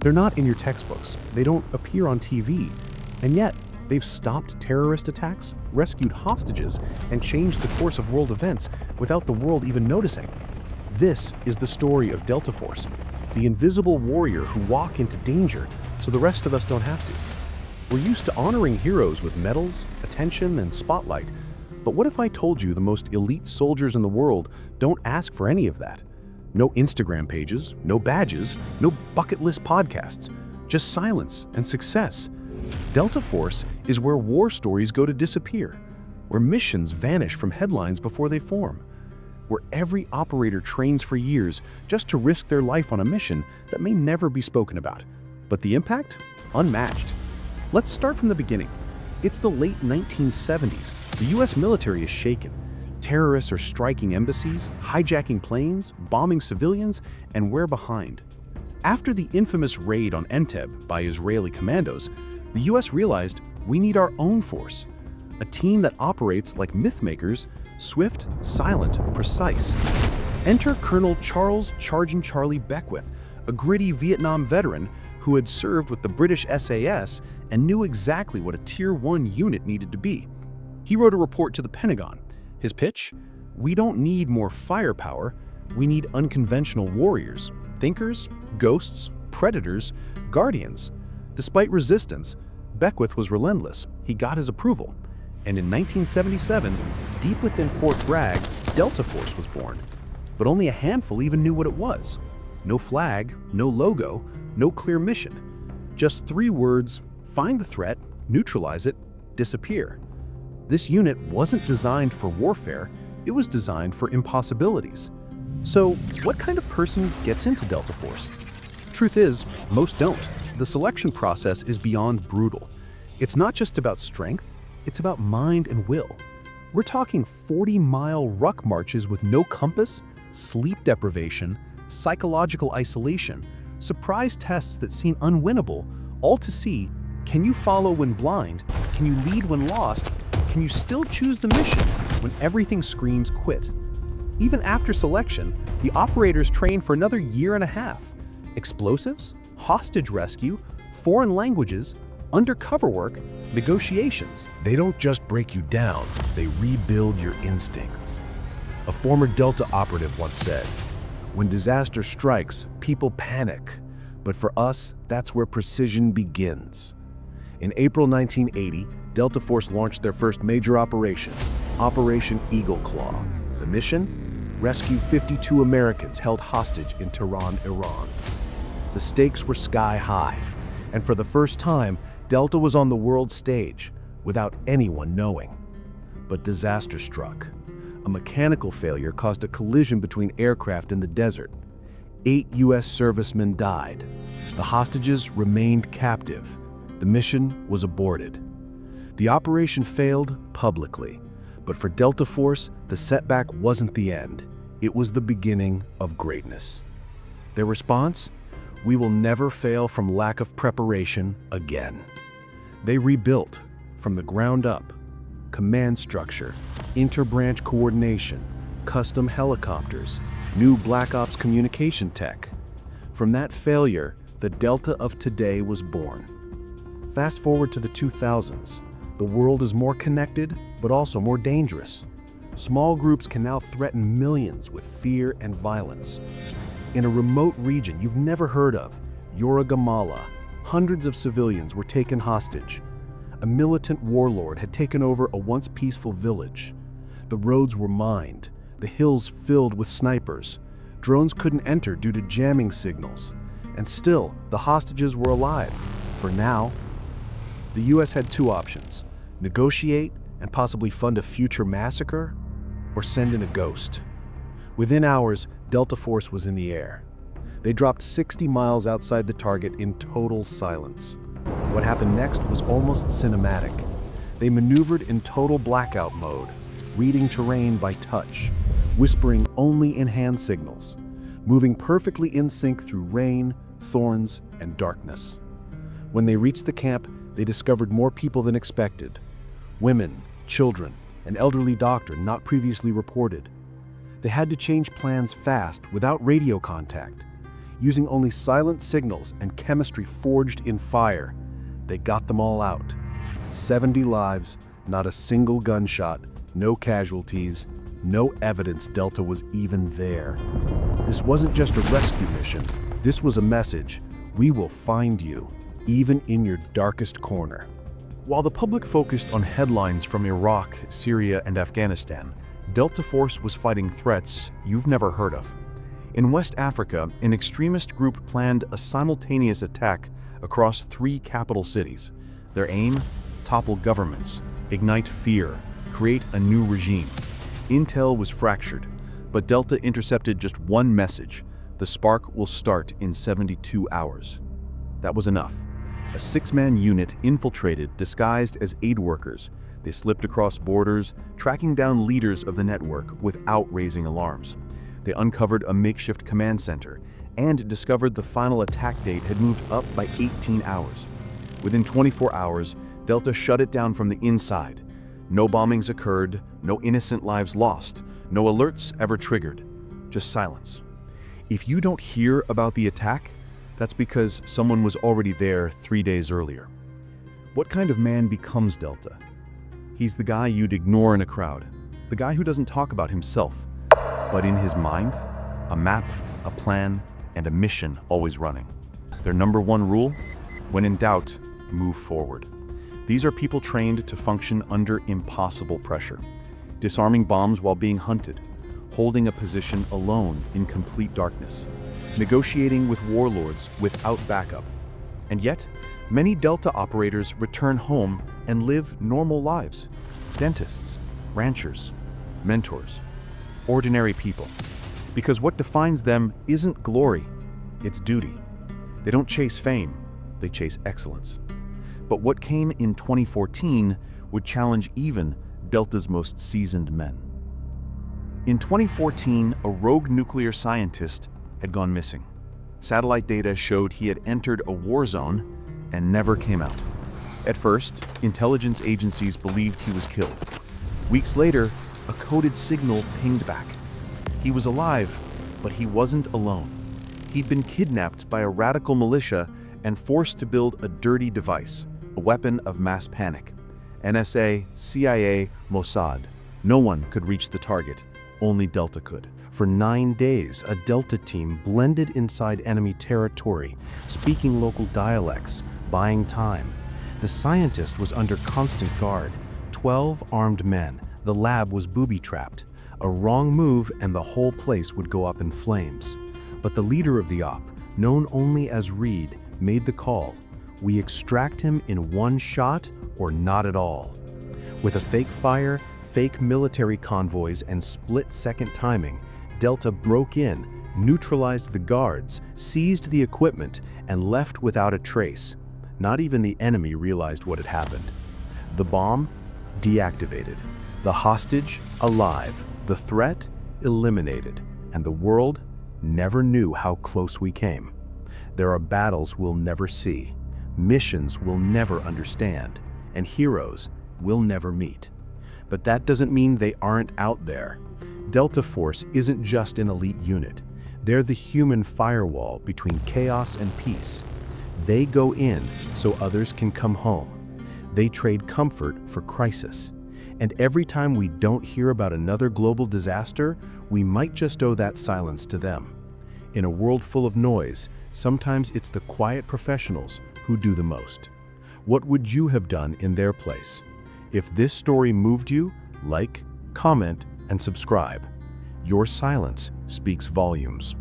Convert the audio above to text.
They're not in your textbooks, they don't appear on TV, and yet they've stopped terrorist attacks, rescued hostages, and changed the course of world events without the world even noticing. This is the story of Delta Force, the invisible warrior who walk into danger so the rest of us don't have to. We're used to honoring heroes with medals, attention, and spotlight, but what if I told you the most elite soldiers in the world don't ask for any of that? No Instagram pages, no badges, no bucket list podcasts, just silence and success. Delta Force is where war stories go to disappear, where missions vanish from headlines before they form, where every operator trains for years just to risk their life on a mission that may never be spoken about. But the impact? Unmatched. Let's start from the beginning. It's the late 1970s. The US military is shaken. Terrorists are striking embassies, hijacking planes, bombing civilians, and we're behind. After the infamous raid on Entebbe by Israeli commandos, the US realized we need our own force, a team that operates like mythmakers, swift, silent, precise. Enter Colonel Charles Charging Charlie Beckwith, a gritty Vietnam veteran who had served with the British SAS and knew exactly what a Tier 1 unit needed to be. He wrote a report to the Pentagon. His pitch? We don't need more firepower, we need unconventional warriors, thinkers, ghosts, predators, guardians. Despite resistance, Beckwith was relentless. He got his approval. And in 1977, deep within Fort Bragg, Delta Force was born. But only a handful even knew what it was. No flag, no logo, no clear mission. Just 3 words: find the threat, neutralize it, disappear. This unit wasn't designed for warfare, it was designed for impossibilities. So, what kind of person gets into Delta Force? Truth is, most don't. The selection process is beyond brutal. It's not just about strength, it's about mind and will. We're talking 40-mile ruck marches with no compass, sleep deprivation, psychological isolation, surprise tests that seem unwinnable, all to see, can you follow when blind? Can you lead when lost? Can you still choose the mission when everything screams quit? Even after selection, the operators train for another year and a half. Explosives, hostage rescue, foreign languages, undercover work, negotiations. They don't just break you down, they rebuild your instincts. A former Delta operative once said, "When disaster strikes, people panic. But for us, that's where precision begins." In April 1980, Delta Force launched their first major operation, Operation Eagle Claw. The mission? Rescue 52 Americans held hostage in Tehran, Iran. The stakes were sky high, and for the first time, Delta was on the world stage without anyone knowing. But disaster struck. A mechanical failure caused a collision between aircraft in the desert. 8 US servicemen died. The hostages remained captive. The mission was aborted. The operation failed publicly, but for Delta Force, the setback wasn't the end. It was the beginning of greatness. Their response? We will never fail from lack of preparation again. They rebuilt from the ground up. Command structure, inter-branch coordination, custom helicopters, new Black Ops communication tech. From that failure, the Delta of today was born. Fast forward to the 2000s. The world is more connected, but also more dangerous. Small groups can now threaten millions with fear and violence. In a remote region you've never heard of, Gamala, hundreds of civilians were taken hostage. A militant warlord had taken over a once peaceful village. The roads were mined, the hills filled with snipers. Drones couldn't enter due to jamming signals. And still, the hostages were alive. For now, the US had 2 options: negotiate and possibly fund a future massacre, or send in a ghost. Within hours, Delta Force was in the air. They dropped 60 miles outside the target in total silence. What happened next was almost cinematic. They maneuvered in total blackout mode, reading terrain by touch, whispering only in hand signals, moving perfectly in sync through rain, thorns, and darkness. When they reached the camp, they discovered more people than expected. Women, children, an elderly doctor not previously reported. They had to change plans fast without radio contact. using only silent signals and chemistry forged in fire. They got them all out. 70 lives, not a single gunshot, no casualties, no evidence Delta was even there. This wasn't just a rescue mission. This was a message. We will find you, even in your darkest corner. While the public focused on headlines from Iraq, Syria, and Afghanistan, Delta Force was fighting threats you've never heard of. In West Africa, an extremist group planned a simultaneous attack across 3 capital cities. Their aim? Topple governments, ignite fear, create a new regime. Intel was fractured, but Delta intercepted just one message: the spark will start in 72 hours. That was enough. A 6-man unit infiltrated, disguised as aid workers. They slipped across borders, tracking down leaders of the network without raising alarms. They uncovered a makeshift command center and discovered the final attack date had moved up by 18 hours. Within 24 hours, Delta shut it down from the inside. No bombings occurred, no innocent lives lost, no alerts ever triggered, just silence. If you don't hear about the attack, that's because someone was already there 3 days earlier. What kind of man becomes Delta? He's the guy you'd ignore in a crowd, the guy who doesn't talk about himself, but in his mind, a map, a plan, and a mission always running. Their number one rule? When in doubt, move forward. These are people trained to function under impossible pressure, disarming bombs while being hunted, holding a position alone in complete darkness, negotiating with warlords without backup. And yet, many Delta operators return home and live normal lives. Dentists, ranchers, mentors, ordinary people. Because what defines them isn't glory, it's duty. They don't chase fame, they chase excellence. But what came in 2014 would challenge even Delta's most seasoned men. In 2014, a rogue nuclear scientist had gone missing. Satellite data showed he had entered a war zone and never came out. At first, intelligence agencies believed he was killed. Weeks later, a coded signal pinged back. He was alive, but he wasn't alone. He'd been kidnapped by a radical militia and forced to build a dirty device, a weapon of mass panic. NSA, CIA, Mossad. No one could reach the target. Only Delta could. For 9 days, a Delta team blended inside enemy territory, speaking local dialects, buying time. The scientist was under constant guard. 12 armed men. The lab was booby-trapped. A wrong move and the whole place would go up in flames. But the leader of the op, known only as Reed, made the call. We extract him in one shot or not at all. With a fake fire, fake military convoys, and split-second timing, Delta broke in, neutralized the guards, seized the equipment, and left without a trace. Not even the enemy realized what had happened. The bomb? Deactivated. The hostage? Alive. The threat? Eliminated. And the world never knew how close we came. There are battles we'll never see, missions we'll never understand, and heroes we'll never meet. But that doesn't mean they aren't out there. Delta Force isn't just an elite unit. They're the human firewall between chaos and peace. They go in so others can come home. They trade comfort for crisis. And every time we don't hear about another global disaster, we might just owe that silence to them. In a world full of noise, sometimes it's the quiet professionals who do the most. What would you have done in their place? If this story moved you, like, comment, and subscribe. Your silence speaks volumes.